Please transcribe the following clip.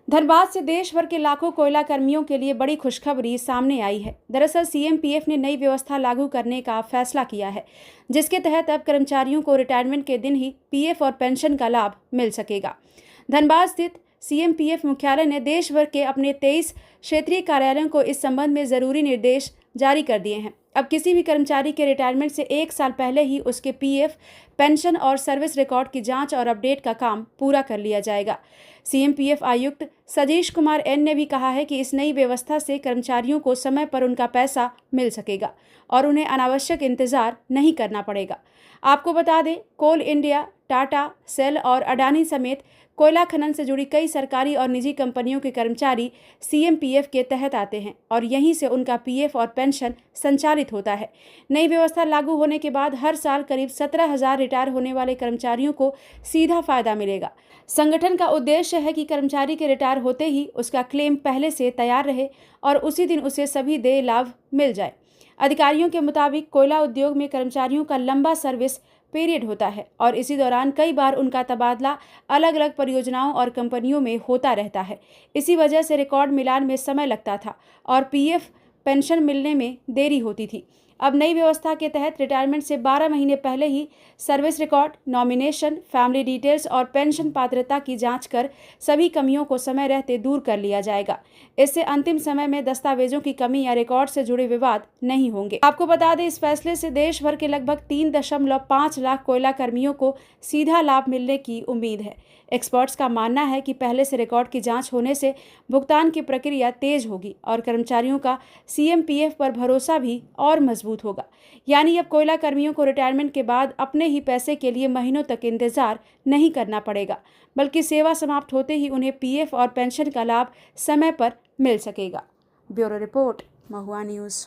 धनबाद से देश भर के लाखों कोयला कर्मियों के लिए बड़ी खुशखबरी सामने आई है। दरअसल सीएम पीएफ ने नई व्यवस्था लागू करने का फैसला किया है, जिसके तहत अब कर्मचारियों को रिटायरमेंट के दिन ही पीएफ और पेंशन का लाभ मिल सकेगा। धनबाद स्थित सीएम पीएफ मुख्यालय ने देश भर के अपने 23 क्षेत्रीय कार्यालयों को इस संबंध में जरूरी निर्देश जारी कर दिए हैं। अब किसी भी कर्मचारी के रिटायरमेंट से 1 साल पहले ही उसके पीएफ, पेंशन और सर्विस रिकॉर्ड की जांच और अपडेट का काम पूरा कर लिया जाएगा। सीएम पीएफ आयुक्त सजीश कुमार एन ने भी कहा है कि इस नई व्यवस्था से कर्मचारियों को समय पर उनका पैसा मिल सकेगा और उन्हें अनावश्यक इंतजार नहीं करना पड़ेगा। आपको बता दें, कोल इंडिया, टाटा, सेल और अडानी समेत कोयला खनन से जुड़ी कई सरकारी और निजी कंपनियों के कर्मचारी सीएम पीएफ के तहत आते हैं और यहीं से उनका पीएफ और पेंशन संचालित होता है। नई व्यवस्था लागू होने के बाद हर साल करीब 17,000 रिटायर होने वाले कर्मचारियों को सीधा फायदा मिलेगा। संगठन का उद्देश्य है कि कर्मचारी के रिटायर होते ही उसका क्लेम पहले से तैयार रहे और उसी दिन उसे सभी देय लाभ मिल जाए। अधिकारियों के मुताबिक कोयला उद्योग में कर्मचारियों का लंबा सर्विस पीरियड होता है और इसी दौरान कई बार उनका तबादला अलग अलग परियोजनाओं और कंपनियों में होता रहता है। इसी वजह से रिकॉर्ड मिलान में समय लगता था और पीएफ, पेंशन मिलने में देरी होती थी। अब नई व्यवस्था के तहत रिटायरमेंट से 12 महीने पहले ही service record, nomination, family details और पेंशन पात्रता की जांच कर सभी कमियों को समय रहते दूर कर लिया जाएगा। इससे अंतिम समय में दस्तावेजों की कमी या रिकॉर्ड से जुड़े विवाद नहीं होंगे। आपको बता दें, इस फैसले से देश भर के लगभग 3.5 लाख कोयला कर्मियों को सीधा लाभ मिलने की उम्मीद है। एक्सपर्ट्स का मानना है कि पहले से रिकॉर्ड की जांच होने से भुगतान की प्रक्रिया तेज होगी और कर्मचारियों का सीएम पीएफ पर भरोसा भी और मजबूत होगा। यानी अब कोयला कर्मियों को रिटायरमेंट के बाद अपने ही पैसे के लिए महीनों तक इंतजार नहीं करना पड़ेगा, बल्कि सेवा समाप्त होते ही उन्हें पीएफ और पेंशन का लाभ समय पर मिल सकेगा। ब्यूरो रिपोर्ट, महुआ न्यूज़।